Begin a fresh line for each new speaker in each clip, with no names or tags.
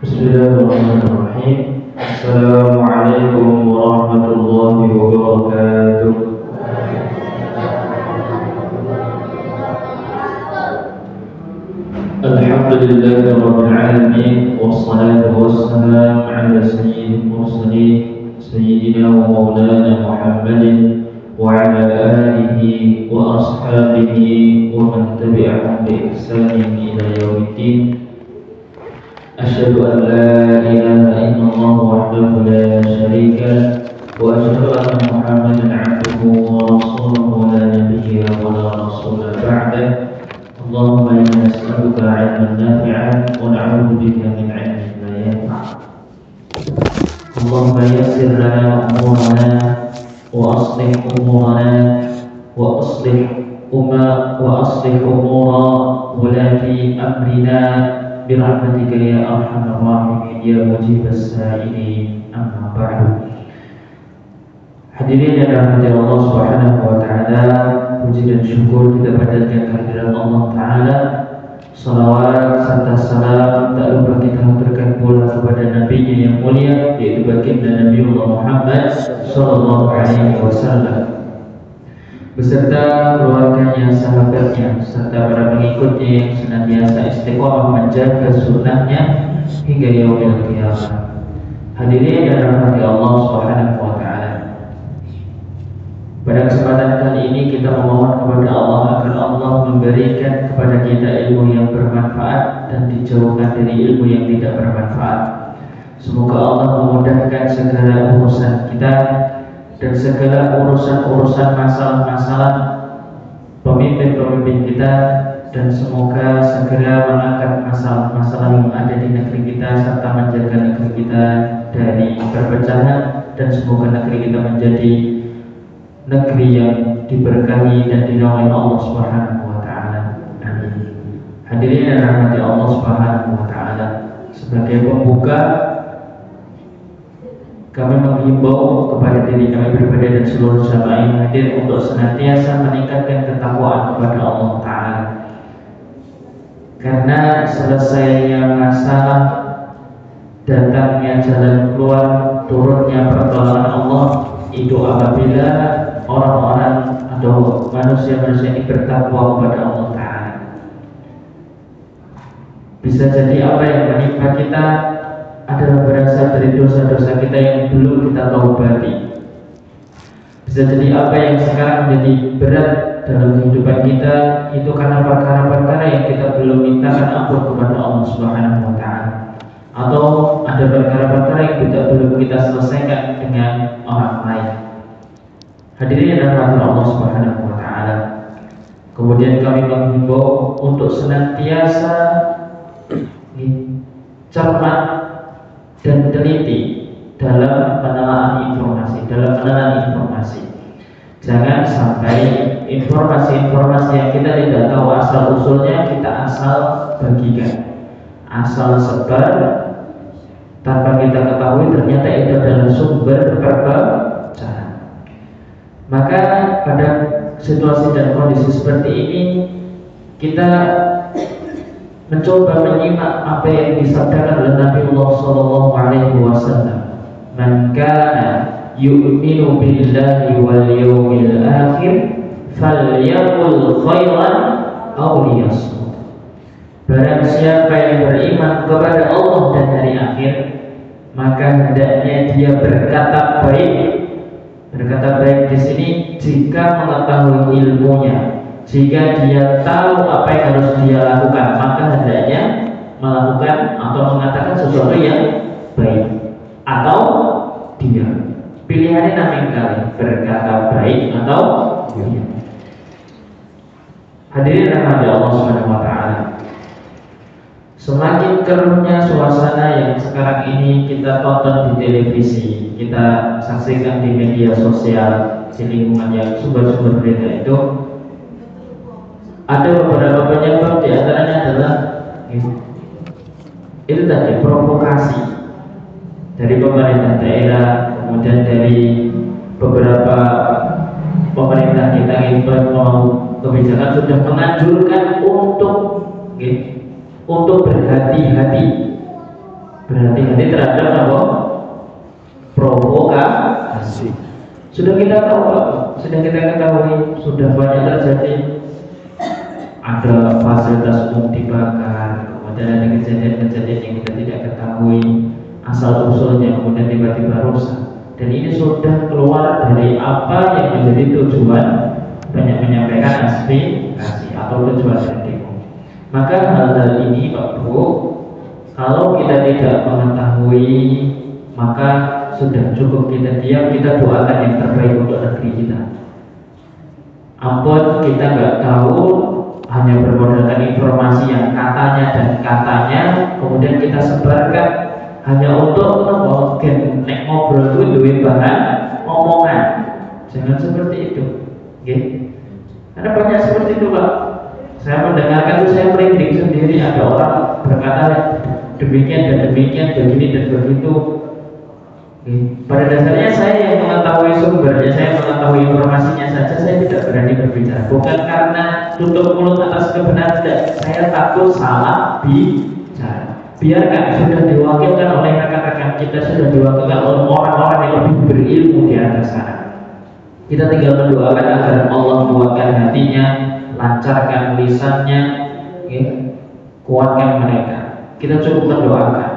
Bismillahirrahmanirrahim. Assalamualaikum warahmatullahi wabarakatuh. Alhamdulillahi rabbil alamin, wassalatu wassalamu ala sayyidil mursalin sayyidina wa maulana Muhammadin wa ala alihi wa ashabihi wa man tabi'ahum bi ihsanin ila yaumiddin. Asyhadu an la ilaha illallah wahdahu la syarika lah wa asyhadu anna Muhammadan 'abduhu wa rasuluhu la nabiyya wa la rasula ba'dah. Allahumma inna nas'aluka 'ilman nafi'an wa na'udzu bika min 'ilmin la yanfa'. Allahumma yassir lana umurana wa aslih umurana wa aslih umura wulati amrina birahmatika ya arhamar rahimin ya mujibas sa'ilin, amma ba'du. Hadirin yang dirahmati Allah Subhanahu wa taala, puji dan syukur kita panjatkan kehadirat Allah taala. Salawat serta salam tak lupa kita haturkan pula kepada nabinya yang mulia, yaitu baginda Nabiullah Muhammad sallallahu alaihi wasallam beserta keluarganya, sahabatnya, serta para pengikutnya yang senantiasa istiqomah menjaga sunnahnya hingga yaumil qiyamah. Hadirin yang dirahmati Allah Subhanahu wa taala. Pada kesempatan kali ini kita memohon kepada Allah agar Allah memberikan kepada kita ilmu yang bermanfaat dan dijauhkan dari ilmu yang tidak bermanfaat. Semoga Allah memudahkan segala urusan kita dan segala urusan-urusan masalah-masalah pemimpin-pemimpin kita, dan semoga segera mengangkat masalah-masalah yang ada di negeri kita serta menjaga negeri kita dari perpecahan, dan semoga negeri kita menjadi negeri yang diberkahi dan dinaungi Allah Subhanahu wa taala. Amin. Hadirin dan rahmati Allah Subhanahu wa taala, sebagai pembuka kami menghimbau kepada diri kami pribadi dan seluruh jamaah yang hadir untuk senantiasa meningkatkan ketakwaan kepada Allah Ta'ala. Karena selesainya masalah, datangnya jalan keluar, turunnya pertolongan Allah itu apabila orang-orang atau manusia-manusia ini bertakwa kepada Allah Ta'ala. Bisa jadi apa yang menimpa kita adalah berasal dari dosa-dosa kita yang belum kita taubati. Bisa jadi apa yang sekarang menjadi berat dalam kehidupan kita itu karena perkara-perkara yang kita belum mintakan ampun kepada Allah Subhanahu wa taala, atau ada perkara-perkara yang belum kita selesaikan dengan orang lain. Hadirin yang dirahmati Allah Subhanahu wa taala, kemudian kami menghimbau untuk senantiasa cermat dan teliti dalam penelaahan informasi, Jangan sampai informasi-informasi yang kita tidak tahu asal usulnya kita asal bagikan, asal sebar tanpa kita ketahui ternyata itu adalah sumber perpecahan. Maka pada situasi dan kondisi seperti ini kita mencoba menyimak apa yang disabdakan oleh Nabiullah sallallahu alaihi wasallam. Man kana yu'minu billahi wal yawmil akhir falyaqul khairan aw liyasmut. Barang siapa yang beriman kepada Allah dan hari akhir, maka hendaknya dia berkata baik. Berkata baik di sini jika mengetahui ilmunya. Jika dia tahu apa yang harus dia lakukan, maka hendaknya melakukan atau mengatakan sesuatu yang baik, atau diam. Pilihannya namun kali berkata baik atau diam. Hadirin rahmati Allah Subhanahu wa taala. Semakin keruhnya suasana yang sekarang ini kita tonton di televisi, kita saksikan di media sosial, di lingkungan yang sumber-sumber berita itu, ada beberapa penyebab, di antaranya adalah itu tadi provokasi dari pemerintah daerah, kemudian dari beberapa pemerintah kita yang mau kebijakan sudah menganjurkan untuk berhati-hati berhati-hati terhadap apa? Provokasi. Sudah kita tahu, sudah kita ketahui, sudah banyak terjadi. Ada fasilitas umum dibakar, kemudian ada kejadian-kejadian yang kita tidak ketahui asal usulnya, kemudian tiba-tiba rusak. Dan ini sudah keluar dari apa yang menjadi tujuan menyampaikan aspirasi atau tujuan dari demo. Maka hal-hal ini Pak Bu, kalau kita tidak mengetahui, maka sudah cukup kita diam, kita doakan yang terbaik untuk negeri kita. Ampun kita nggak tahu, hanya bermodalkan informasi yang katanya dan katanya, kemudian kita sebarkan hanya untuk nek ngobrol itu duit bahan omongan. Jangan seperti itu, okay? Karena banyak seperti itu Pak. Saya mendengarkan itu saya merinding sendiri, ada orang berkata demikian dan demikian, begini dan begitu. Pada dasarnya saya yang mengetahui sumbernya, saya mengetahui informasinya saja, saya tidak berani berbicara. Bukan karena tutup mulut atas kebenaran, tidak. Saya takut salah bicara. Biarkan, sudah diwakilkan oleh rekan-rekan kita, sudah diwakilkan oleh orang-orang yang lebih berilmu di atas sana. Kita tinggal mendoakan agar Allah kuatkan hatinya, lancarkan lisannya, kuatkan mereka. Kita cukup mendoakan.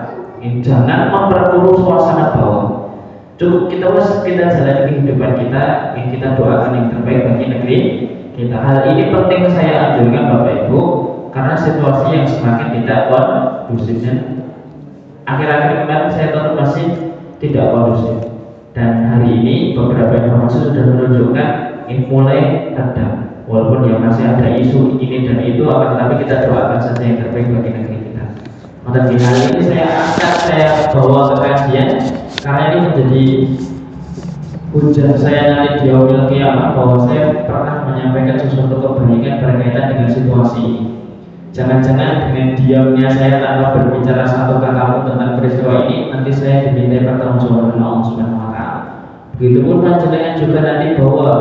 Jangan memperkeruh suasana bawah. Cukup kita jalani kehidupan kita, yang kita doakan yang terbaik bagi negeri kita. Hal ini penting saya anjurkan Bapak Ibu, karena situasi yang semakin tidak kondusif. Akhir-akhir kemarin saya tahu masih tidak kondusif. Dan hari ini beberapa informasi sudah menunjukkan ini mulai redam. Walaupun ya masih ada isu ini dan itu, akan tetapi kita doakan saja yang terbaik bagi negeri kita. Maka di hal ini saya bawa ke kajian, karena ini menjadi hujah saya nanti di yaumil qiyamah, bahwa saya pernah menyampaikan sesuatu kebaikan berkaitan dengan situasi ini. Jangan-jangan dengan diamnya saya tanpa berbicara satu kata pun tentang peristiwa ini, nanti saya diminta pertanggungjawaban Allah Subhanahu wa Ta'ala. Begitupun panjenengan juga nanti bawa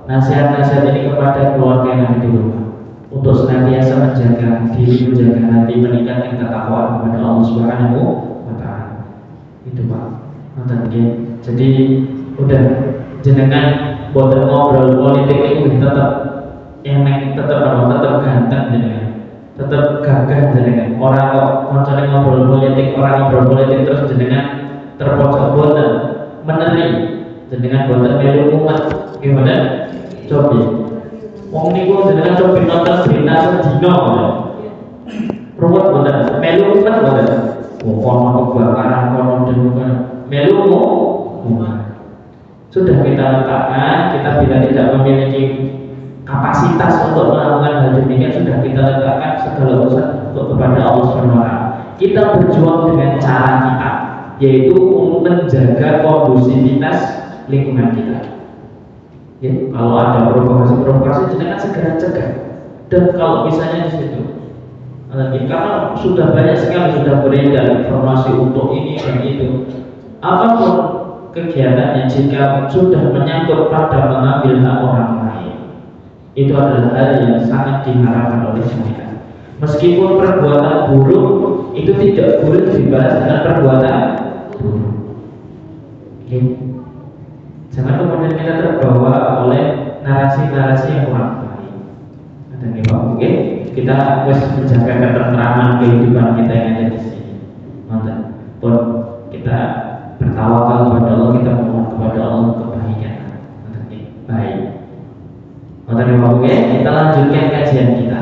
nasihat-nasihat ini kepada keluarga yang ada di rumah, untuk senantiasa menjaga diri, menjaga hati, meningkatkan ketakwaan kepada Allah Subhanahu wa Ta'ala. Itu Pak. Jadi udah jenengan boten ngobrol politik itu tetap enak, tetap ganteng jenengan, tetap gagah jenengan. Orang kok koncone ngobrol politik, orang ngobrol politik terus jenengan terpojok boten meneri, jenengan boten melu umat gimana? Coba wong niku jenengan coba nonton berita sedina ruwet boten, melu umat boten. Kono kebakaran, kono demukan, melu sudah kita letakkan. Kita bila tidak memiliki kapasitas untuk melakukan hal demikian, sudah kita letakkan segala urusan untuk kepada Allah Subhanahu wa Ta'ala. Kita berjuang dengan cara kita, yaitu menjaga kondusivitas lingkungan kita. Ya, kalau ada provokasi jangan segera cegah. Dan kalau misalnya di situ, karena sudah banyak sekali sudah beredar informasi untuk ini dan itu, apapun kegiatannya, jika sudah menyangkut pada mengambil hak orang lain, itu adalah hal yang sangat diharapkan oleh syariat. Meskipun perbuatan buruk itu tidak boleh dibalas dengan perbuatan buruk. Jangan kemudian kita terbawa oleh narasi-narasi yang kurang baik. Ada nih Pak, oke? Kita harus menjaga ketentraman kehidupan kita yang ada di sini. Pun kita bertawakal kepada Allah, kita mohon kepada Allah kebaikan. Baik. Oke, kita lanjutkan kajian kita.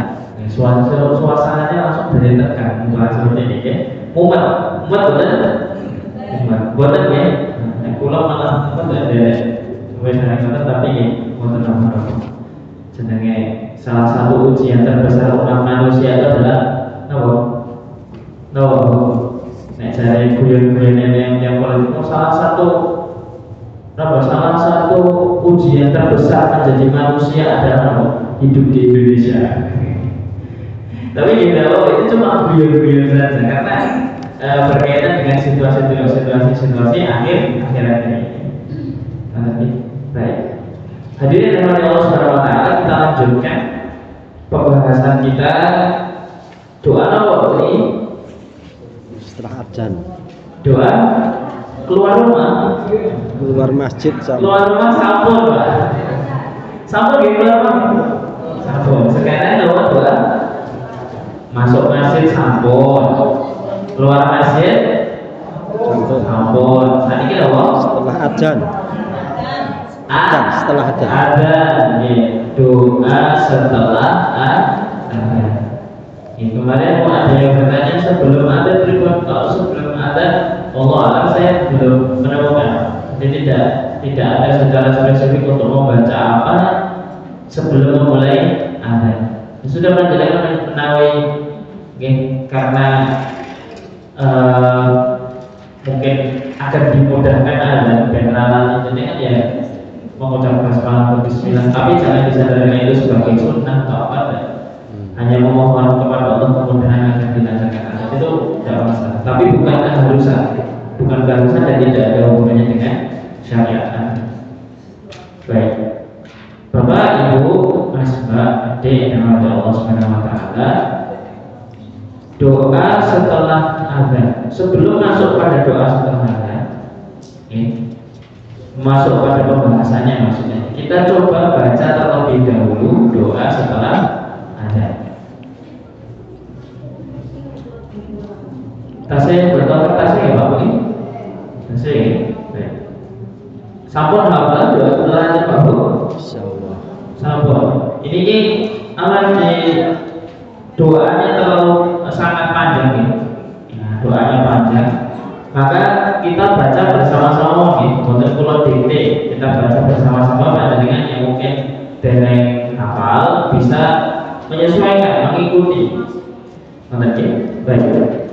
Suasananya langsung dari tegang, bahas seperti ini, ya. Umat buatan ya. Pulau malah ada website tapi buatan apa? Jenenge salah satu ujian terbesar umat manusia itu adalah Nek cari guyon-guyonan yang politik, salah satu ujian terbesar menjadi manusia adalah hidup di Indonesia. Tapi itu cuma guyon-guyon saja, karena berkaitan dengan situasi akhir-akhir ini. Baik. Hadirin yang dirahmati Allah Subhanahu wa Ta'ala, kita lanjutkan pembahasan kita. Doa apa ini?
setelah adzan.
Doa keluar rumah,
Keluar masjid
keluar rumah sampun, Pak. Sampun di keluar rumah. Sampun. Sekarang doa masuk masjid sampun. Keluar masjid sampun. Saat ini apa?
Setelah adzan. Setelah adzan.
Adzan, doa setelah adzan. Kemarin ada yang bertanya sebelum ada berikut, kalau sebelum ada Allah alam saya belum menemukan. Jadi tidak ada secara spesifik untuk membaca apa sebelum memulai adzan. Sudah menjelaskan menawi karena mungkin akan dimudahkan adzan benaran ini kan ya mengucapkan salam bismillah, tapi jangan disadarkan itu sebagai sunnah atau apa. Hanya memohon kepada Allah kemudahan agar dilancarkan adzan itu tidak masalah. Tapi bukan keharusan dan tidak ada hubungannya dengan syariat. Baik, Bapak, Ibu, Mas, Mbak, adik yang ada Allah Subhanahu Wa Taala, doa setelah adzan. Sebelum masuk pada doa setelah adzan, masuk pada pembahasannya maksudnya. Kita coba baca terlebih dahulu doa setelah adzan. Tasnya bertolak tasnya ya Pak Budi? Tasnya ya? Baik. Sampun hafal doa setelah adzan Pak Bu?
Insyaallah.
Sampun. Ini aman di doanya terlalu sangat panjang ya. Doanya panjang. Maka kita baca bersama-sama gitu. Untuk pulau dikte kita baca bersama-sama pada dengan yang mungkin dengan hafal bisa menyesuaikan, mengikuti. Oke, baik.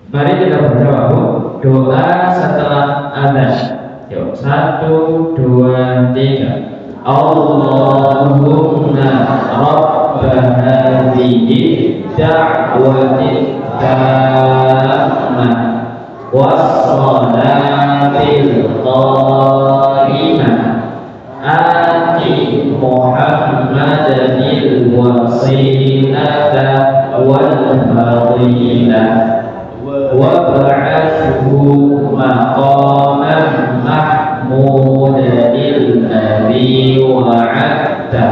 Mari kita baca waktu doa setelah adzan. Yuk, 1, 2, 3. Allahumma rabb hadhihi da'wati tammah was-salatil qa'imah ati Muhammadanil wasilata wal fadilah وابعثه مقاما محمودا الذي وعدته.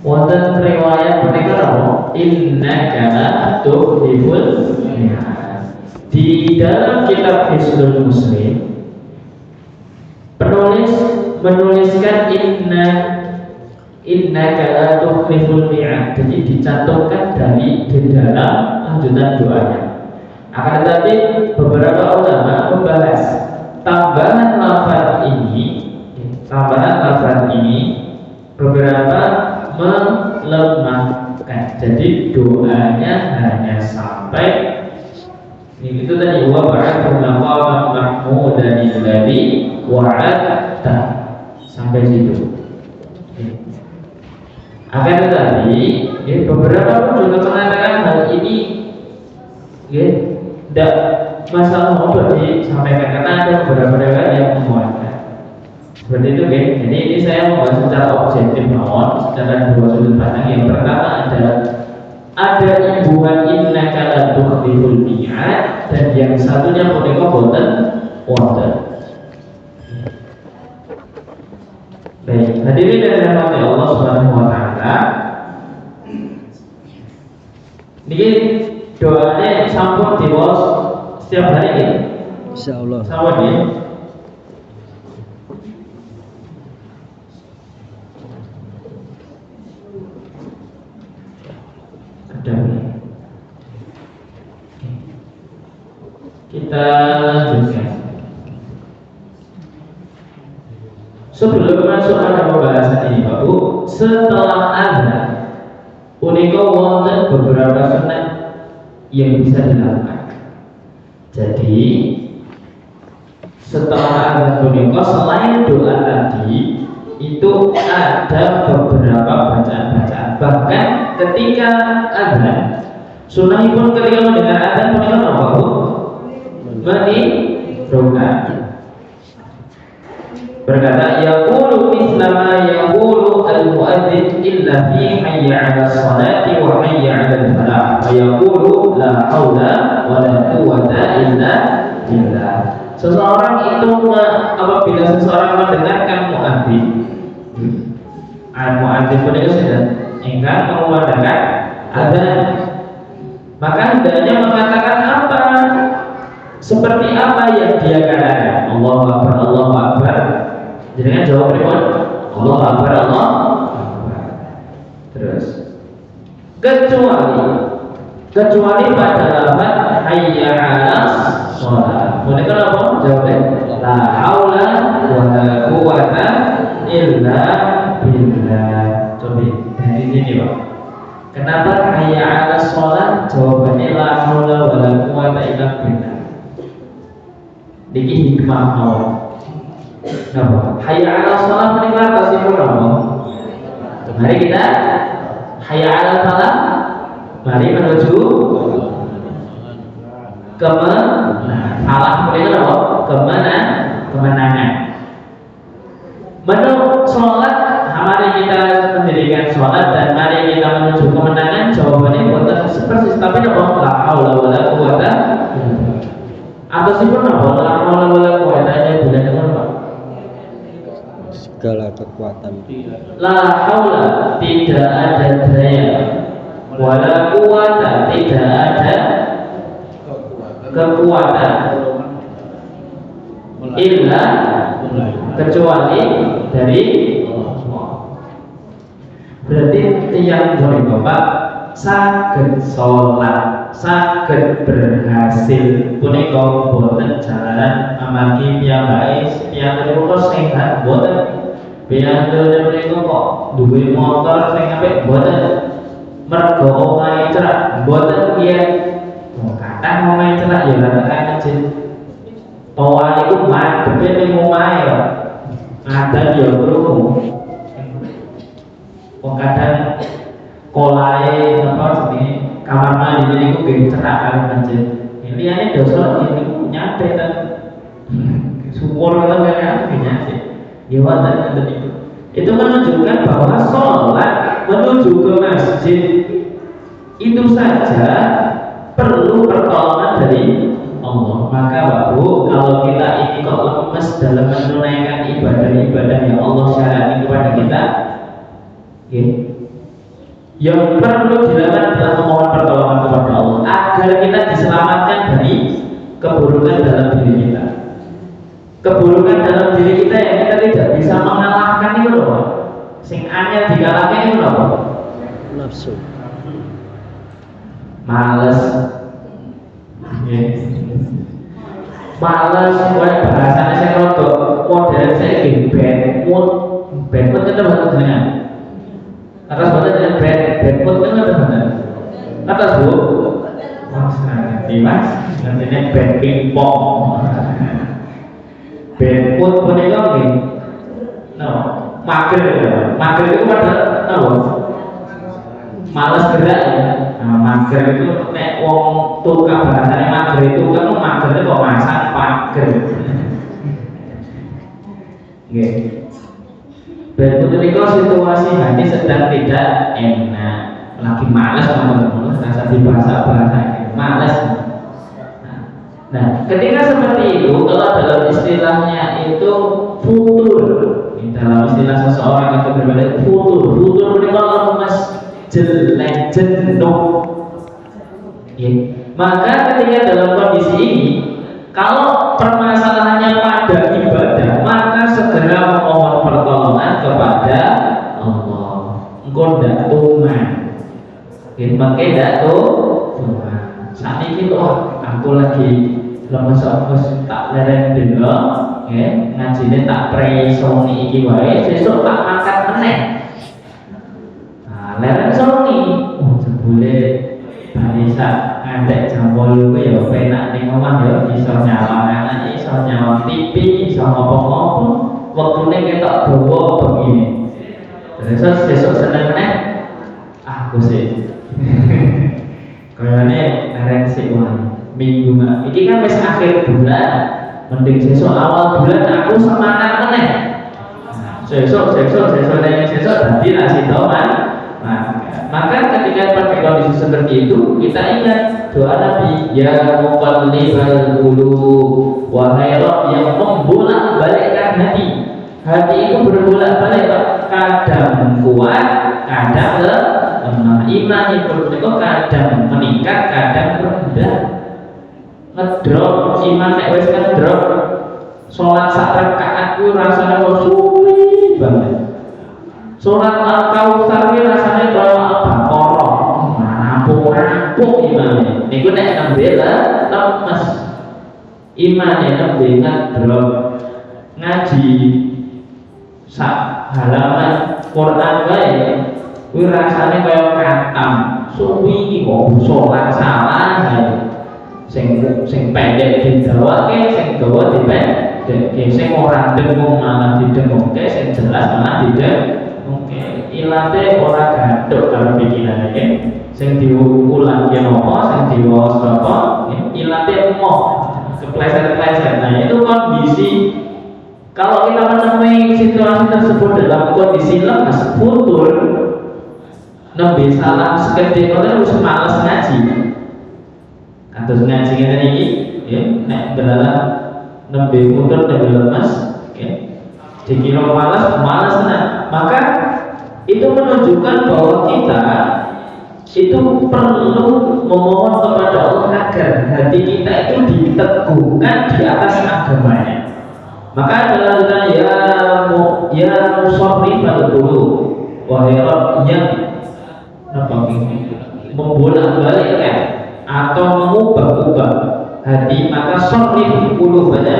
Wonten riwayat mereka innaka tukhliful mi'ad. Di dalam kitab Hisnul Muslim penulis menuliskan innaka la tukhliful mi'ad. Jadi dicantumkan di dalam lanjutan doanya. Akan tetapi beberapa ulama membahas tambahan lafaz ini beberapa melemahkan. Jadi doanya hanya sampai itu tadi wa ba'athu maqaman mahmudan alladzi wa'adta sampai situ. Akan tetapi beberapa pun juga mengatakan hal ini tidak masalah untuk disampaikan karena ada beberapa riwayat yang memuatkan seperti itu. Jadi ini saya membahas secara objektif secara dua sudut pandang. Yang pertama adalah ada imbuhan innaka la tukhliful mi'ad, dan yang satunya punika boten wonten. Baik, hadirin dan rahmati Allah Subhanahu wa taala. Niki doanya sampun diwaos setiap hari ini.
Insyaallah.
Sampun ya. Ada. Kita lanjutkan. Sebelum masuk pada pembahasan ini Pak Bu, setelah adzan punika wonten beberapa sunnah yang bisa dilakukan. Jadi setelah adzan punika selain doa tadi itu ada beberapa bacaan-bacaan. Bahkan ketika adzan, sunnahipun ketika mendengar adzan punika napa Bu? Menirukan. Berkata yaqulu mislama yaqulu al-muadzin illa fi hayya 'ala sholati wa hayya 'ala falah wa yaqulu la haula wa la quwwata illa billah. Seseorang itu apabila seseorang mendengarkan muadzin, muadzin pun itu sudah enggan mengumandangkan adzan, maka hendaknya mengatakan apa? Seperti apa yang dia katakan? Allahu Akbar, Allahu Akbar. Jadi kan jawab pripun? Allahu Akbar, Allahu Akbar. Terus kecuali pada lafaz hayya 'alas shalah. Mereka apa? Jawabnya la haula wa la quwwata illa billah. Coba dari sini, Pak. Kenapa hayya 'alas shalah? Jawabannya la haula wa la quwwata illa billah. Niki hikmah Allah. Napa? Hayya 'alas shalah menika tasipun apa? Mari kita hayya 'alal falah. Mari menuju falah menika apa? Kemenangan. Menurut sholat, mari kita mendirikan sholat dan mari kita menuju kemenangan. Jawabannya bukan persis, tapi apa? La haula wa la quwwata. Atau sipun apa? La haula wa la quwwata illa billah.
Segala kekuatan.
La haula, tidak ada daya. Wala quwwata, tidak ada kekuatan. Illa, kecuali dari Allah. Berarti tiang dari Bapak saged sholat, saged berhasil punika boten jalanan amargi piyambake piyambake sehat boten. Piyambake punika kok duwe motor sing apik boten. Mergo omahe cerak boten yen kadang omahe cerak ya katakan masjid. Toa iku madhepe ning omahe kok. Ngadan ya krungu. Wong kadang kolae apa jenenge kamar mandi niku nggih cerak kali masjid. Liyane dosa niku nyate ten syukur ngoten kan nyate. Ya wonten itu. Itu menunjukkan bahwa sholat menuju ke masjid itu saja perlu pertolongan dari Allah. Maka Bapak, kalau kita ini kok lemes dalam menunaikan ibadah-ibadah yang Allah syarati kepada kita, yang perlu dilakukan adalah memohon pertolongan kepada Allah agar kita diselamatkan dari keburukan dalam diri kita. Keburukan dalam diri kita yang kita tidak bisa mengalahkan itu loh. Sing anyar dikalahkan itu loh.
Nafsu.
Males. Males, bahasanya saya rodok modern saya gini bedput itu bahasa jenengan atas bahasa jenengan bedput itu ada bahasa atas bu mas nantinya bed pingpong bedput pun itu gini mager itu pada males gerak ya. Mager itu nek wong tukang bahasane mager itu kan mager kok masak pager. Nggih. Berikut niku situasi hati sedang tidak enak. Lagi males teman-teman, rasa dibahasa-bahasa males. Nah, ketika seperti itu kalau dalam istilahnya itu futur. Dalam istilah seseorang itu berbeda futur itu kalau lemes jelek jenuh ya. Maka ketika dalam kondisi ini kalau permasalahannya pada ibadah maka segera memohon pertolongan kepada Allah. Engkau tidak tuman maka tidak tuman saat ini aku lagi lemes tak lereng dulu ngajinya tak presoni iki wae sesuk tak angkat meneh. Leren soni, jebule barisa ngadek jam 8 ku ya penak ning omah ya iso nyawang anak, iso nyawang TV, iso ngopo-ngopo. Wektune ketok dawa begini. Terus besok seneng meneh. Aku sih. Kayane leren sik wae. Minggu iki kan wis akhir bulan. Mending sesuk awal bulan aku semangat meneh. sesuk tadi nasi toman. Maka ketika pada kondisi seperti itu kita ingat doa Nabi, ya muqallibal qulub, wahai Rabb yang membolak-balikkan hati. Hati itu berbolak-balik, kadang kuat, kadang lemah. Iman itu kadang meningkat, kadang rendah. Ngedrop iman nek wis ngedrop, salat sak rakaat ku rasane kok suwi banget. Salat Al-Kautsar ki rasane kaya Al-Baqarah, rampung imane. Niku nek nembe lemes. Imane nembe ngedrop. Ngaji sak halaman Quran wae kuwi rasane kaya katam. Suwi iki kok salat salah ae. Sing pendek didawake, sing dawa dipendhekke, sing ora dengung malah didengungke, sing jelas malah didengungke. Ilate ora gathuk karo pikiran iki. Sing diulang ki napa, sing diwaos apa, ilate emoh, kepleset-pleset. Nah, itu kondisi kalau kita menemui situasi tersebut dalam kondisi lemas, futur, nembe salah sekedhik ngoten wis males ngaji. Atau ngaji ngene iki, ya, nek dalam nembe futur nembe lemas, ya. Dikira malas tenan. Maka itu menunjukkan bahwa kita itu perlu memohon kepada Allah agar hati kita itu diteguhkan di atas agamanya. Maka adalah ya musarrifal qulub, wahai Rabb yang membolak-balikkan atau mengubah-ubah hati, maka sarrif qulubana,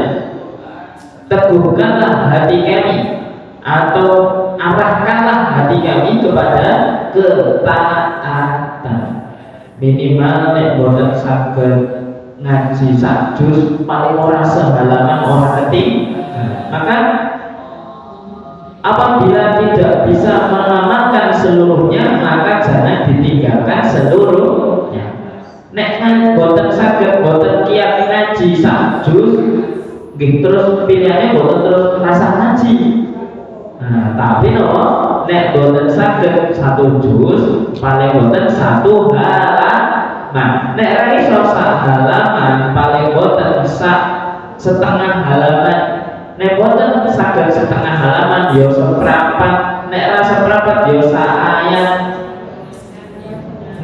teguhkanlah hati kami atau arahkanlah hati kami kepada ketaatan. Minimal nek boten saged ngaji sak juz paling ora sehalaman ora keting. Maka apabila tidak bisa mengamalkan seluruhnya, maka jangan ditinggalkan seluruhnya. Nek boten saged boten kiat ngaji sak juz, nggih terus pilihannya boten terus rasa ngaji. Nah, tapi nek boten saged satu juz, paling boten satu halaman. Nek ra iso sak halaman, paling boten setengah halaman. Nek boten saged setengah halaman, ya seprapat. Nek ra seprapat, ya sak ayat.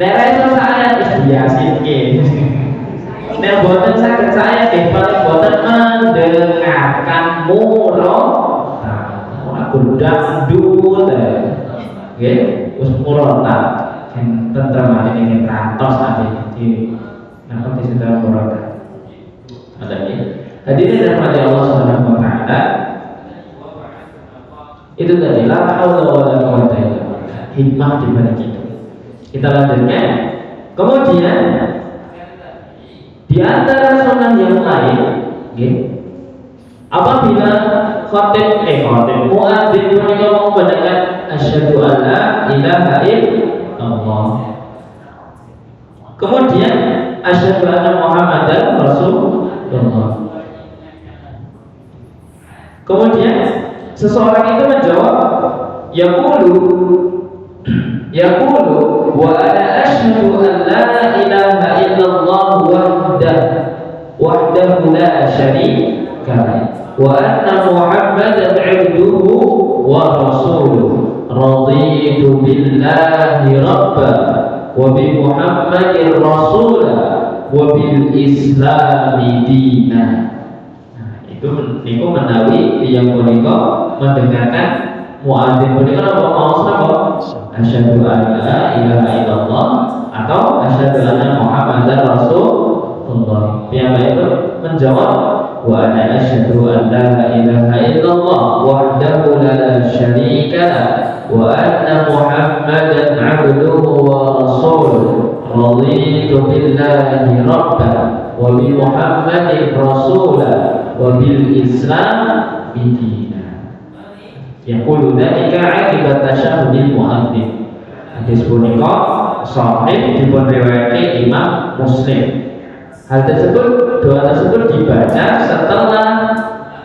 Nek ra iso sak ayat wis diasike. Nek boten saged sak ayat, paling boten mendengarkan dangdut, nggih, wis murotal, sing tentrem ati ning kantos ati di napa disentak murotal. Ada nggih. Hadirin rahmati Allah Subhanahu wa taala. Itu tadi la haula wala quwwata illa billah. Hikmah di balik itu. Kita lanjutkan. Kemudian di antara sunnah yang lain, nggih, apabila khatib muadzin mereka membacakan asyhadu an la ilaha illallah, kemudian asyhadu anna muhammadan rasulullah, kemudian seseorang itu menjawab yaqulu wa ana asyhadu an la ilaha illallah wahdahu la syarika lahu wa anna muhammadan abduhu wa rasuluhu raditu billahi rabban wa bi muhammadin rasulan wa bil islami dinan. Itu niku menawi tiyang punika mendengarkan muadzin punika napa maos napa asyhadu an la ilaha illallah atau asyhadu anna muhammadar rasulullah. Piyambak itu menjawab wa ana asyhadu an la ilaha illallah wahdahu la syarika lahu wa anna muhammadan abduhu wa rasuluhu raditu billahi rabban wa bi muhammadin rasulan wa bil islam bidina. Yaqulu dzalika 'aqibat tasyahhudil muadzin. Hadis punika sahih dipun riwayatke Imam Muslim. Hal tersebut, doa tersebut dibaca setelah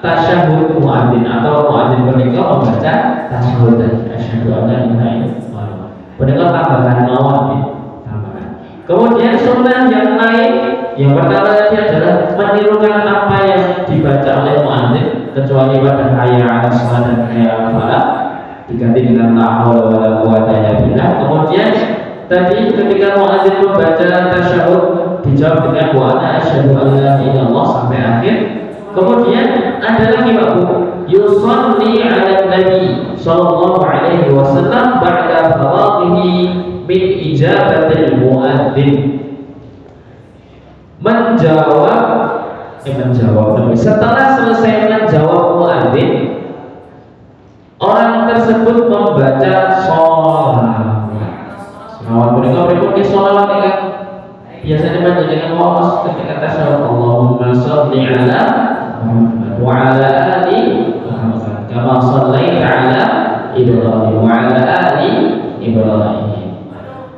tasyahud muadzin atau muadzin punika membaca tasyahud asyhadu an la ilaha illallah. Punika tambahan mawon ya, tambahan. Kemudian sunnah yang lain yang pertama tadi adalah menirukan apa yang dibaca oleh muadzin kecuali pada hayya 'alas shalah dan hayya 'alal falah diganti dengan la haula wala quwata illa billah. Kemudian tadi ketika muadzin membaca tasyahud dijawab dengan wa ana asyhadu an la ilaha illallah sampai akhir. Kemudian ada lagi Pak Bu, yusalli 'ala nabi sallallahu alaihi wasallam ba'da faraghihi min ijabatil muadzin. Menjawab setelah selesai menjawab muadzin, orang tersebut membaca sholawat. Sholawat mereka berikutnya sholawat kan biasanya menjadikan wawas ketika tasyahud Allahumma sholli ala Muhammad wa ala ali Muhammad kama shallaita ala Ibrahim wa ala ali Ibrahim.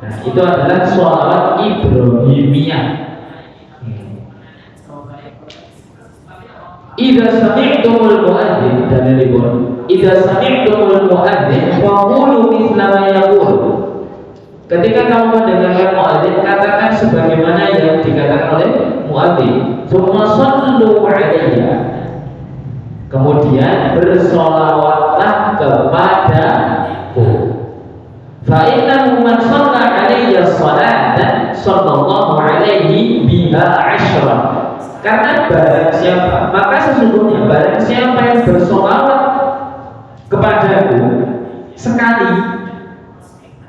Nah, itu adalah sholawat Ibrahimiyah. Idza sami'tumul muadzin dan ribun. Idza sami'tumul muadzin faqulu mithla ma yaqul. Ketika kamu mendengarkan muadzin, katakan sebagaimana yang dikatakan oleh muadzin. Tsumma shallu 'alayya. Kemudian bersolawatlah kepadaku. Fa innahu man shalla 'alayya shalatan sallallahu 'alaihi biha 'ashra. Karena barang siapa, maka sesungguhnya barang siapa yang bersolawat kepadaku sekali,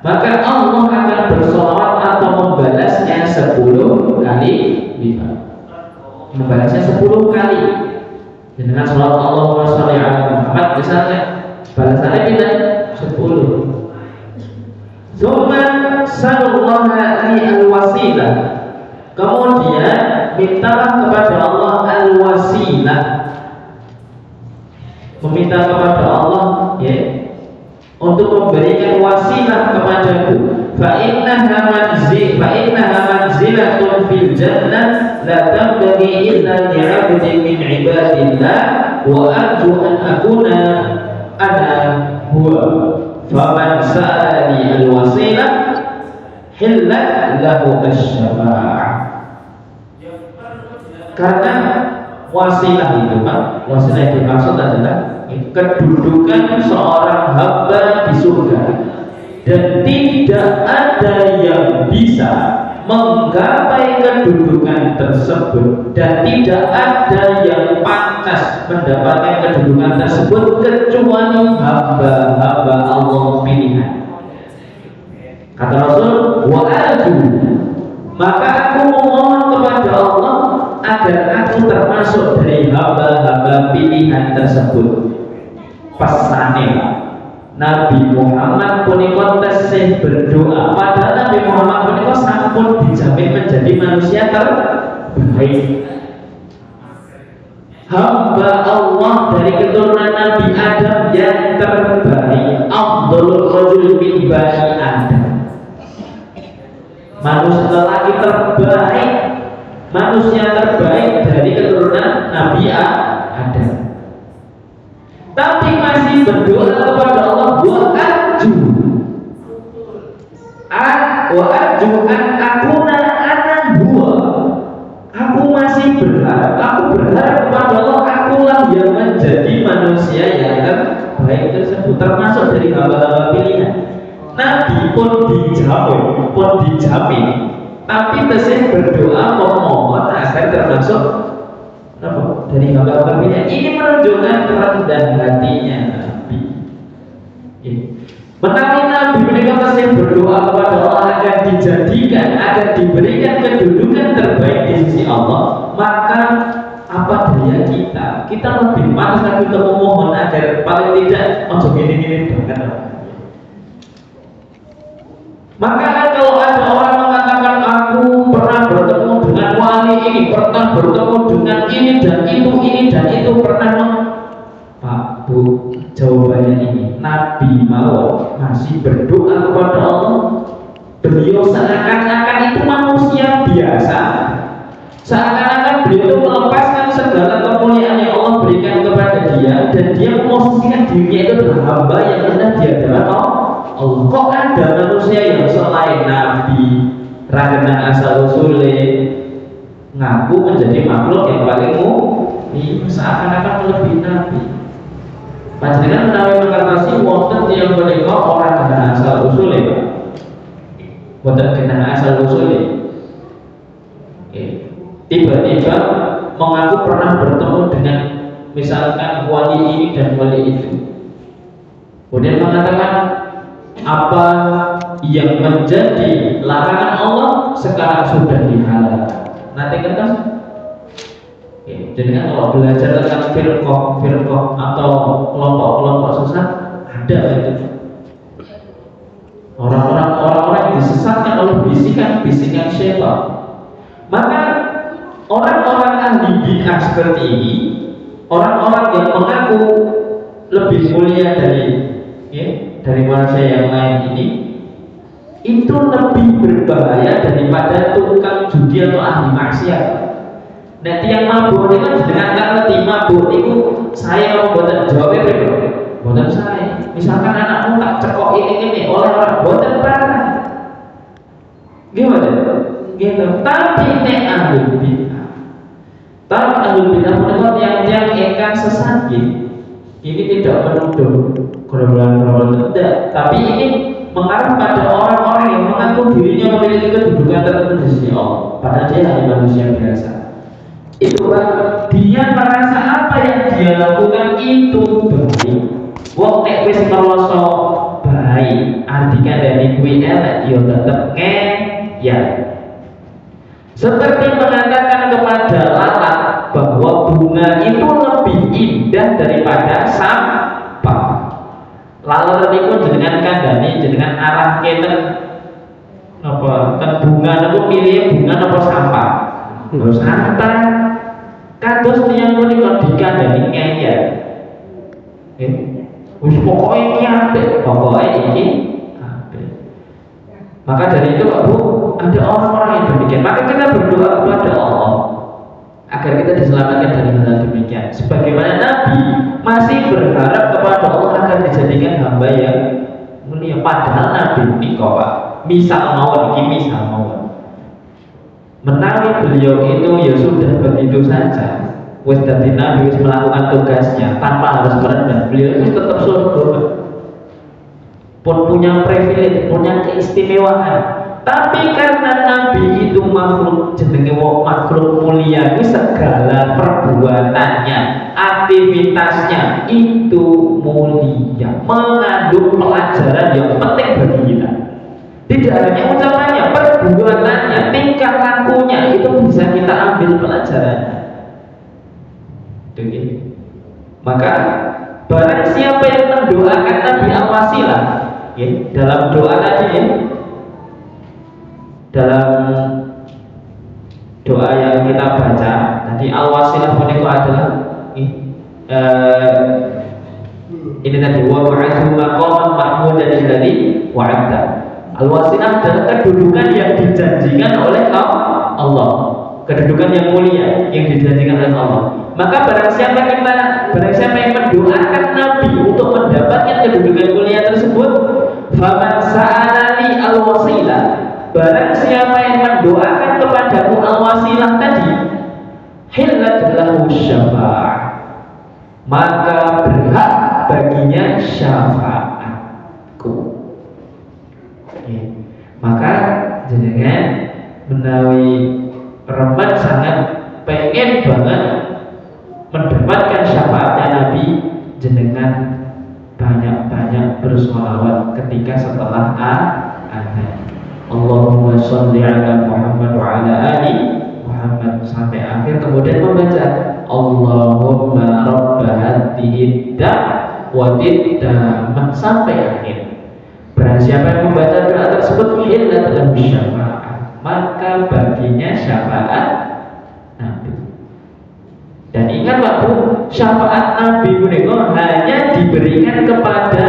maka Allah akan bersolawat atau membalasnya 10 kali lipat. Membalasnya 10 kali. Dengan sholawat Allahumma sholli ala Muhammad misalnya, balasannya kita 10. Tsumma sallallahu li al-wasilah. Kemudian mintalah kepada Allah al-wasilah, meminta kepada Allah ya untuk memberikan wasilah kepadaku. Fa innaha manzilatun fil jannah la tanbaghi illa li'abdin min ibadillah wa arju an akuna ana huwa. Faman sa'alani al-wasilah hillat lahu asy-syafa'ah. Karena wasilah itu Pak, wasilah yang dimaksud adalah kedudukan seorang hamba di surga, dan tidak ada yang bisa menggapai kedudukan tersebut, dan tidak ada yang pantas mendapatkan kedudukan tersebut kecuali hamba-hamba Allah pilihan. Kata Rasul, wa arju, maka aku memohon kepada Allah agar aku termasuk dari hamba-hamba pilihan tersebut. Pesane Nabi Muhammad punika tesih berdoa, padahal Nabi Muhammad punika sampun dijamin menjadi manusia terbaik, hamba Allah dari keturunan Nabi Adam yang terbaik, afdhalur rajul min bani Adam, manusia lelaki terbaik, manusia terbaik dari keturunan Nabi Adam. Tapi masih berdoa kepada Allah, wa arju an akuna ana huwa. Aku masih berharap, aku berharap kepada Allah, akulah yang menjadi manusia yang terbaik tersebut, termasuk dari hamba-hamba pilihan. Nabi pun dijamin, tapi masih berdoa memohon agar termasuk dari hamba-hamba pilihan. Ini menunjukkan kerendahan hatinya Nabi. Menawi Nabi mereka masih berdoa kepada Allah agar dijadikan, agar diberikan kedudukan terbaik di sisi Allah, maka apa daya kita? Kita lebih pantas lagi untuk memohon agar paling tidak ojo gini-gini banget. Maka kalau ada orang mengatakan aku pernah bertemu dengan wali ini, pernah bertemu dengan ini dan itu pernah Pak Bu, jawabannya ini, Nabi mau masih berdoa kepada Allah. Beliau seakan-akan itu manusia biasa, seakan-akan beliau itu melepaskan segala kemuliaan yang Allah berikan kepada dia dan dia memosisikan dirinya itu adalah hamba yang hendak dia adalah Allah. Kok ada manusia yang selain Nabi ragenang asal usule ngaku menjadi makhluk yang paling ini seakan-akan melebihi Nabi. Panjenengan menawi mengatasi wonten yang menika orang kena asal usule, wonten kena asal usule. Tiba-tiba mengaku pernah bertemu dengan misalkan wali ini dan wali itu, kemudian mengatakan apa yang menjadi larangan Allah sekarang sudah dihalalkan. Nanti kertas. Jadi kan kalau belajar tentang firqah atau kelompok-kelompok sesat ada itu. Orang-orang yang disesatkan oleh bisikan syaitan. Maka orang-orang ahli bid'ah seperti ini, orang-orang yang mengaku lebih mulia dari manusia yang lain ini, itu lebih berbahaya daripada tukang judi atau ahli maksiat. Nah, tiang mabuk ini kan dengan ngerti mabuk itu saya membuat jawabnya buatan saya. Misalkan anakmu tak cekok ini oleh orang buatan parah, gimana? Gitu. Tapi ini ahli bid'ah. Tapi ahli bid'ah menurut yang ingkang sesat ini tidak menuduh golongan-golongan tidak, tapi ini mengarah pada orang-orang yang mengaku dirinya memiliki kedudukan tertentu di sisi Allah, padahal dia hanya manusia biasa. Itu dia merasa apa yang dia lakukan itu baik. Wong nek wis ngrasa baik, artinya dari kuwi elek ya tetep ya. Seperti mengatakan kepada lalat bahwa bunga itu lebih indah daripada sampah. Lalat niku jenengan kandhani jenengan arah keten napa ten bunga niku milih bunga napa sampah? Terus sampah. Kados tiyang menika dikandani ngeyel. Wis pokoke iki apik, pokoke iki apik. Maka dari itu Bu, ada orang-orang yang demikian. Maka kita berdoa kepada Allah agar kita diselamatkan dari hal demikian. Sebagaimana Nabi masih berharap kepada Allah agar dijadikan hamba yang mulia. Padahal Nabi menika Pak, misal mawon iki misal mawon. Menawi beliau itu ya sudah begitu saja, wis dadi nabi, wis melakukan tugasnya tanpa harus merendah, beliau itu tetap surga, pun punya privilege, punya keistimewaan. Tapi karena nabi itu makhluk jenenge makhluk mulia, itu segala perbuatannya, aktivitasnya itu mulia, mengandung pelajaran yang penting bagi kita. Tidak hanya ucapannya, perbuatannya, tingkah lakunya itu bisa kita ambil pelajarannya. Maka barang siapa yang mendoakan Nabi al-wasilah, dalam doa tadi dalam doa yang kita baca tadi al-wasilah itu adalah ini tadi wa ba'athu maqaman mahmudan alladzi wa'ada. Al-wasilah adalah kedudukan yang dijanjikan oleh Allah, kedudukan yang mulia yang dijanjikan oleh Allah. Maka barang siapa yang mendoakan Nabi untuk mendapatkan kedudukan mulia tersebut, faman sa'alani al-wasilah, barang siapa yang mendoakan kepadaku al-wasilah tadi, hillat lahu syafa'ah, maka berhak baginya syafaatku. Maka jenengan menawi remat sangat pengen banget mendapatkan syafaatnya Nabi, jenengan banyak-banyak bersholawat ketika setelah azan. Allahumma sholli ala Muhammad wa ala ali Muhammad sampai akhir, kemudian membaca Allahumma rabba hadhihi da'watin tammah sampai akhir. Barang siapa yang membaca doa tersebut hillat lahu syafa'ah, maka baginya syafaat Nabi. Dan ingat waktu syafaat Nabi menika hanya diberikan kepada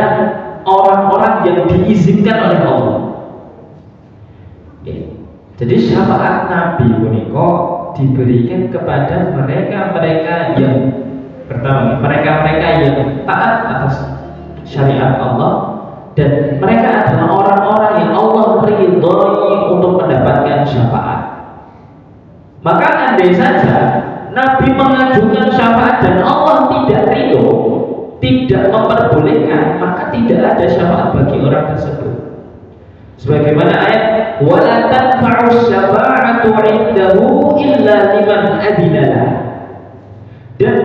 orang-orang yang diizinkan oleh Allah. Jadi syafaat Nabi menika diberikan kepada mereka yang Pertama, mereka-mereka yang taat atas syariat Allah, dan mereka adalah orang-orang yang Allah ridhoi untuk mendapatkan syafaat. Maka andai saja Nabi mengajukan syafaat dan Allah tidak ridho, tidak memperbolehkan, maka tidak ada syafaat bagi orang tersebut. Sebagaimana ayat wala tanfa'u syafa'atu 'indahu illa liman adina lah. Dan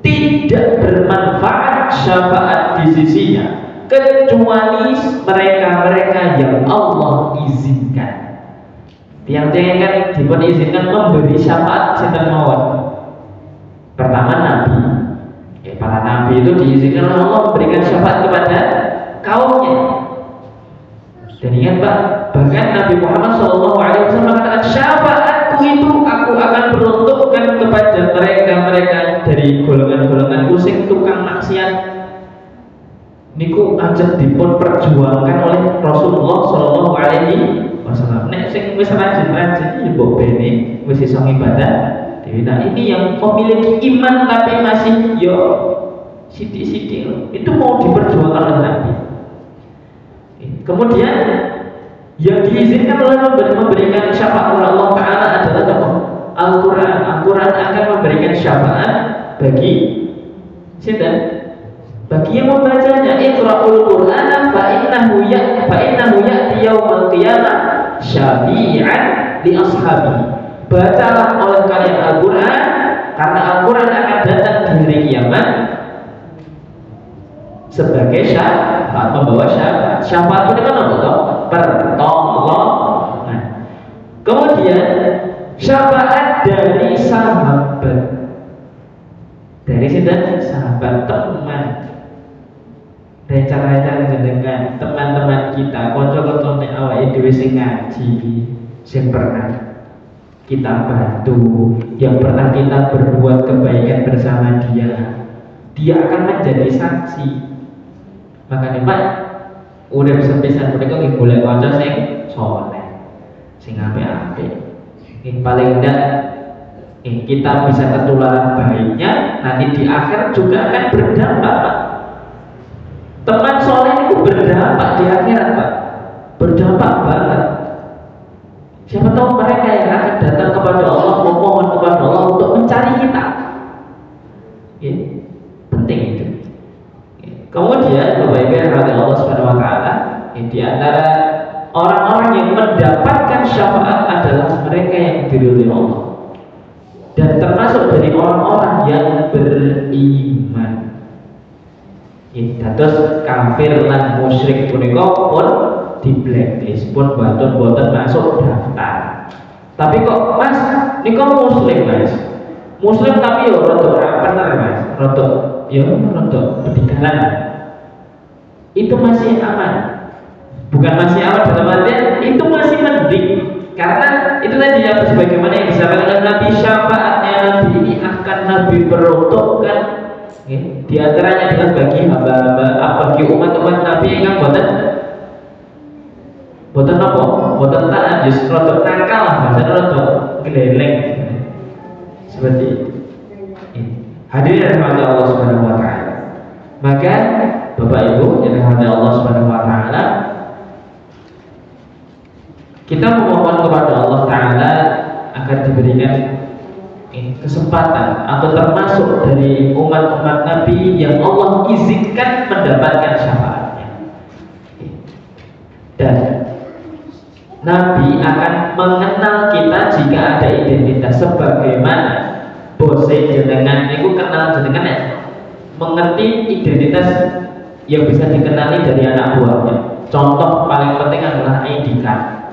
tidak bermanfaat syafaat di sisinya kecuali mereka-mereka yang Allah izinkan. Tiang-tiang kan dipun izinkan memberi syafaat sinten mawon. Pertama Nabi. Para Nabi itu diizinkan oleh Allah memberikan syafaat kepada kaumnya. Dan ingat Pak, bahkan Nabi Muhammad SAW mengatakan syafaatku itu aku akan peruntukkan kepada mereka-mereka dari golongan-golongan sing tukang maksiat. Niku ajeng dipun perjuangkan oleh Rasulullah SAW. Nek sing wis rajin-rajin mbok bene wis iso ibadah. Nah ini yang memiliki iman tapi masih yo sidik-sidik, itu mau diperjuangkan oleh Nabi. Kemudian yang diizinkan oleh memberikan syafaat oleh Allah Ta'ala adalah Al-Quran. Al-Quran akan memberikan syafaat bagi sinten? Bagi yang membacanya. Iqra'ul Qur'ana fa'innahu ya'ti yawmal qiyamah syafi'an li ashabi. Bacalah oleh kalian Al-Quran, karena Al-Quran akan datang di hari kiamat sebagai syafaat, membawa syafaat. Syafaat itu kan apa? Pertolongan. Kemudian syafaat dari sahabat, dari sahabat teman, dari cara-cara jenengan teman-teman kita, kanca-kancane awake dhewe sing ngaji, sing pernah kita bantu, yang pernah kita berbuat kebaikan bersama dia akan menjadi saksi. Makanya Pak, udah sepisan mereka nggih golek kanca sing saleh, sing apik-apik. Paling enggak kita bisa ketularan baiknya, nanti di akhirat juga akan berdampak Pak. Teman soleh itu berdampak di akhirat Pak, berdampak banget. Siapa tahu mereka yang akan datang kepada Allah, memohon kepada Allah untuk mencari kita. Penting itu. Kemudian Bapak Ibu yang dirahmati Allah Subhanahu wa taala, di antara orang-orang yang mendapatkan syafaat adalah mereka yang diridhoi Allah. Dan termasuk dari orang-orang yang beriman. Terus kafir lan musyrik punika pun di blacklist, pun boten masuk daftar. Tapi kok Mas, niko muslim Mas, muslim tapi yo rada bener Mas, rada pendidikan. Itu masih aman. Bukan masih aman dalam artian itu masih mending, karena itu tadi ya, sebagaimana yang disampaikan oleh Nabi, syafaatnya Nabi ini akan Nabi peruntukkan. Di antaranya adalah bagi hamba-hamba, bagi umat-umat Nabi yang boten apa? Boten taat, justru rada nakal, bahasa rada geleleng. Seperti itu. Hadirin rahmat Allah Subhanahu wa taala. Maka Bapak Ibu yang dirahmati Allah Subhanahu wa taala, kita memohon kepada Allah Taala agar diberikan kesempatan atau termasuk dari umat-umat Nabi yang Allah izinkan mendapatkan syafaatnya. Dan Nabi akan mengenal kita jika ada identitas, sebagaimana bose jenengan itu kenal jenengan ya, mengerti identitas yang bisa dikenali dari anak buahnya. Contoh paling penting adalah ID card.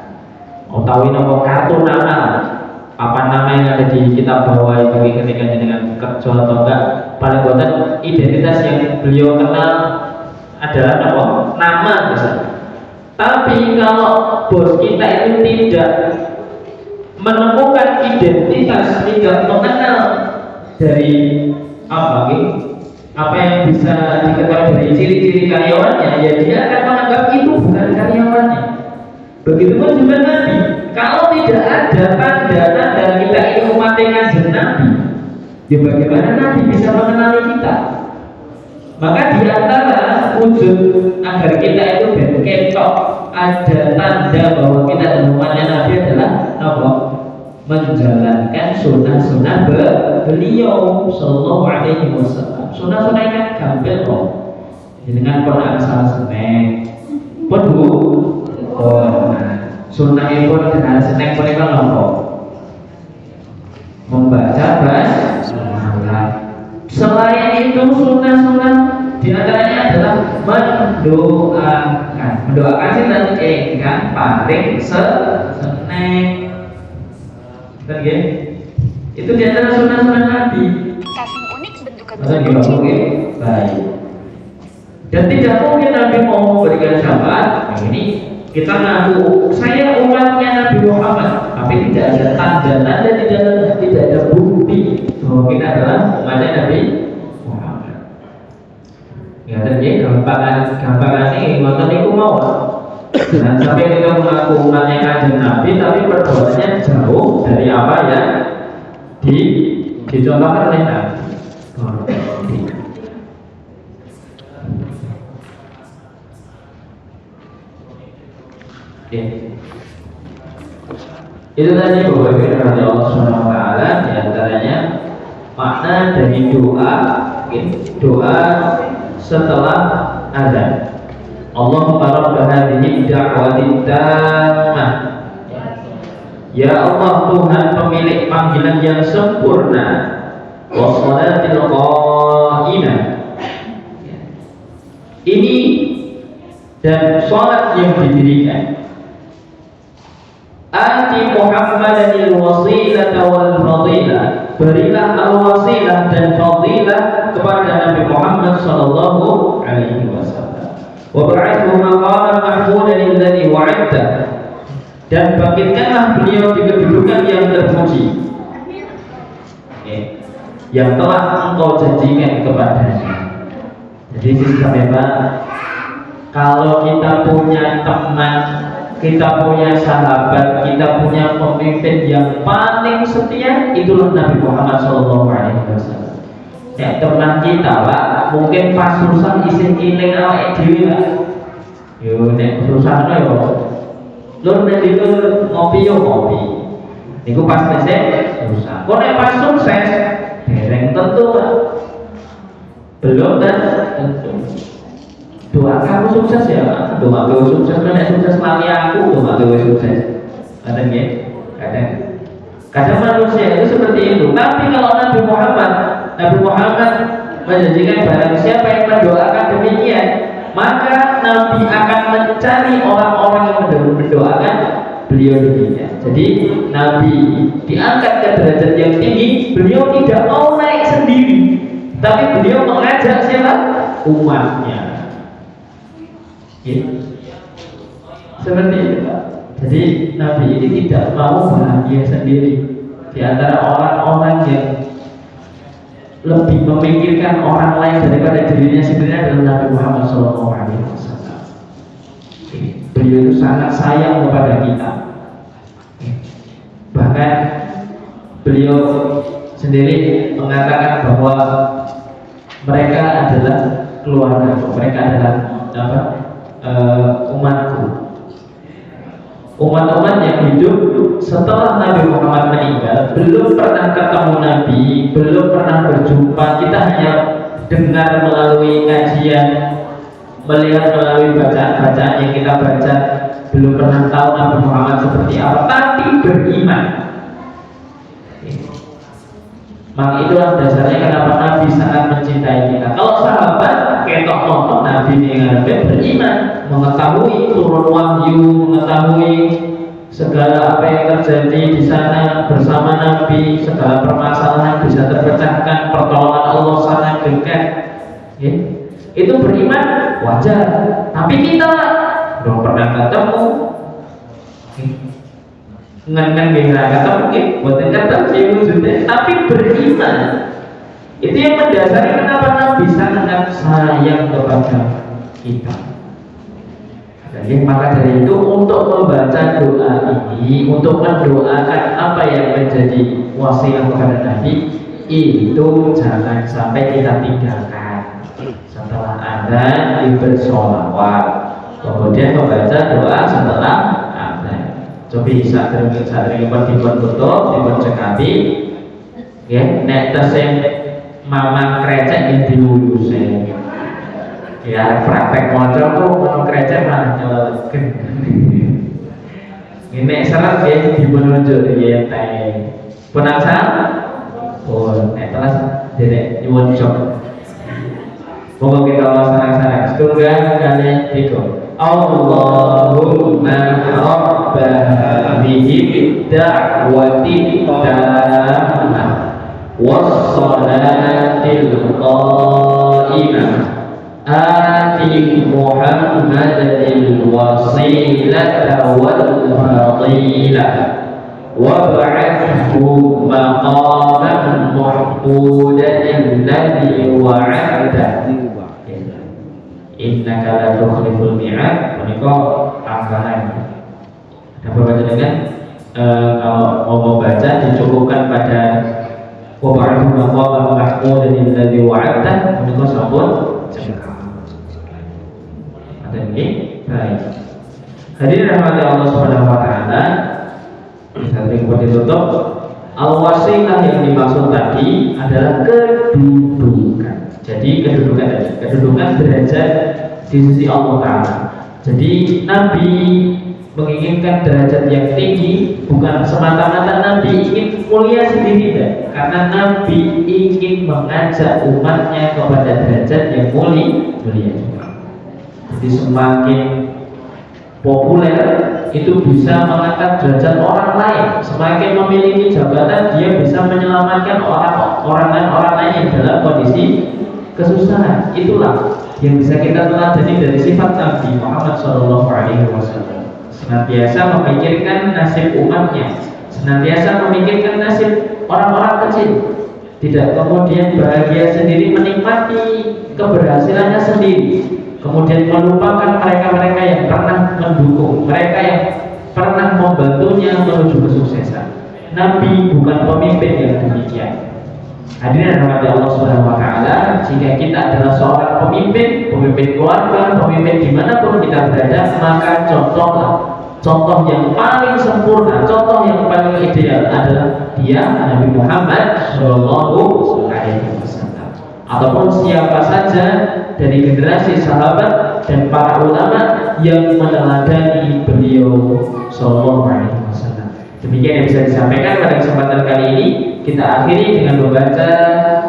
Utawi nomor kartu nama, apa nama yang ada di kita bawa itu ketika dengan kerja atau enggak, paling boten identitas yang beliau kenal adalah nama misalnya. Tapi kalau bos kita itu tidak menemukan identitas, tidak mengenal dari apa yang bisa diketahui dari ciri-ciri karyawannya, ya dia akan menganggap itu bukan karyawannya. Begitupun juga Nabi, kalau tidak ada tanda-tanda kita ini umatnya Nabi, Ya bagaimana Nabi bisa mengenali kita? Maka di antara wujud agar kita itu berketok ada tanda bahwa kita adalah umatnya Nabi adalah apa? Menjalankan sunnah-sunnah beliau Sallallahu Alaihi Wasallam. Sunnah-sunnah kan gampang loh. Dengan Quran salah seneng, pedu, sunnah itu dengan seneng pun itu nopo. Membaca basmalah. Selain itu sunnah-sunnah diantaranya adalah mendoakan. Mendoakan sih nanti kan paling seneng. Oke, itu diantara sunnah-sunnah Nabi.
Casing unik bentukan
Oke, baik. Dan tidak mungkin Nabi mau memberikan syafaat. Ini kita ngaku saya umatnya Nabi Muhammad, tapi tidak ada tanda-tanda, tidak ada bukti bahwa kita adalah umatnya Nabi Muhammad. Ya, dan ini gampangan ini ngoten niku mau. Dan sampai kita mengaku umatnya Kanjeng Nabi, tapi perbuatannya jauh dari apa yang dicontohkan oleh Nabi. Itu tadi bahwa firman Allah Subhanahu wa taala di antaranya makna dari doa setelah azan. Allahumma rabb hadhihi da'wati tammah. Ya Allah Tuhan pemilik panggilan yang sempurna, wassalatil qa'imah. Ini dan salat yang didirikan. Ati Muhammadanil wasilata wal fadilah. Berilah al-wasilah dan fadilah kepada Nabi Muhammad sallallahu alaihi wasallam. Wa ba'athu maqaman mahmudan alladhi wa'adta. Dan bangkitkanlah beliau di kedudukan yang terpuji, yang telah engkau janjikan kepadanya. Jadi memang kalau kita punya teman, kita punya sahabat, kita punya pemimpin yang paling setia, itulah Nabi Muhammad SAW. Ya, teman kita lah, mungkin pas susah isin iling awake dhewe lah. Yo nek susah yo. Lur nek itu ngopi yo ngopi. Niku pas mesek susah. Kok nek pas sukses, dereng tentu lah. Belum dan tentu. Doa kamu sukses ya, doa kamu sukses, nek sukses lali aku, doa kamu sukses. Kadang ya, kadang manusia itu seperti itu. Tapi kalau Nabi Muhammad menjanjikan barang siapa yang mendoakan demikian, maka Nabi akan mencari orang-orang yang mendoakan beliau demikian. Jadi Nabi diangkat ke derajat yang tinggi, beliau tidak mau naik sendiri, tapi beliau mengajak siapa? Umatnya. Ya. Seperti itu Pak. Jadi Nabi ini tidak mau bahagia sendiri. Di antara orang-orang yang lebih memikirkan orang lain daripada dirinya sendiri adalah Nabi Muhammad SAW. Beliau itu sangat sayang kepada kita. Bahkan beliau sendiri mengatakan bahwa mereka adalah keluarga, mereka adalah apa? Umatku. Umat-umat yang hidup setelah Nabi Muhammad meninggal belum pernah ketemu Nabi, belum pernah berjumpa. Kita hanya dengar melalui kajian, melihat melalui bacaan-bacaan yang kita baca, belum pernah tahu Nabi Muhammad seperti apa, tapi beriman. Maka itulah dasarnya kenapa Nabi sangat mencintai kita. Kalau sahabat ketok nonton Nabi dengan beriman, mengetahui turun wahyu, mengetahui segala apa yang terjadi di sana bersama Nabi, segala permasalahan bisa terpecahkan, pertolongan Allah sangat dekat. Ya. Itu beriman wajar. Tapi kita belum pernah ketemu. Ngeneng dengan kata mungkin buatan kata wujudnya, tapi beriman itu yang mendasari kenapa Nabi sangat sayang kepada kita. Jadi maka dari itu untuk membaca doa ini, untuk mendoakan apa yang menjadi wasiat kepada Nabi, itu jangan sampai kita tinggalkan. Setelah adzan bersolawat, kemudian membaca doa setelah adzan. Coba sadèrèngipun dipun tutup, dipun cekapi. Ya, nek tesih mamang krecek yang diuyusi. Ya, praktek maca kok ono krecek malah nyeleken. Ini salah ya dipun unjuk ya teh. Pun asal pun telas dedek nyuwun jok. Moga kita laksanakan setunggal kali tiga. Allahumma rabba hadhihi da'wati tammah was-salatil qa'imah ati Muhammadil wasilata wal fadilah wab'athhu maqaman mahmudan alladhi wa'ada innaka la tukhliful mi'ad. Menika tambahan. Ada baca dengan kalau mau baca dicukupkan pada wab'athhu maqaman mahmudan alladhi wa'ada. Menika sampun ada ini baik. Hadirin rahmati Allah Subhanahu wa taala. Sampai ditutup. Al-wasilah yang dimaksud tadi adalah kedudukan. Jadi kedudukan derajat di sisi Allah Ta'ala. Jadi Nabi menginginkan derajat yang tinggi bukan semata-mata Nabi ingin mulia sendiri, karena Nabi ingin mengajak umatnya kepada derajat yang mulia juga. Jadi semakin populer itu bisa mengangkat derajat orang lain. Semakin memiliki jabatan, dia bisa menyelamatkan orang lain yang dalam kondisi kesusahan. Itulah yang bisa kita teladani dari sifat Nabi Muhammad SAW. Senantiasa memikirkan nasib umatnya, senantiasa memikirkan nasib orang-orang kecil. Tidak kemudian bahagia sendiri menikmati keberhasilannya sendiri, kemudian melupakan mereka-mereka yang pernah mendukung, mereka yang pernah membantunya menuju kesuksesan. Nabi bukan pemimpin yang demikian. Hadirin rahmati Allah Subhanahu wa taala, jika kita adalah seorang pemimpin keluarga, pemimpin dimanapun kita berada, maka contoh yang paling sempurna, contoh yang paling ideal adalah dia Nabi Muhammad Shallallahu Alaihi Wasallam, ataupun siapa saja dari generasi sahabat dan para ulama yang meneladani beliau Shallallahu Alaihi Wasallam. Demikian yang bisa disampaikan pada kesempatan kali ini. Kita akhiri dengan membaca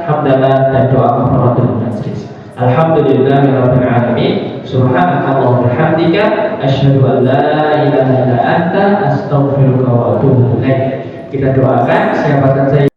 hamdalah dan doa kafaratul majlis. Alhamdulillahirabbil alamin. Subhanakallahumma bihamdika asyhadu an la ilaha illa anta astaghfiruka wa atubu ilaik. Kita doakan siapa saja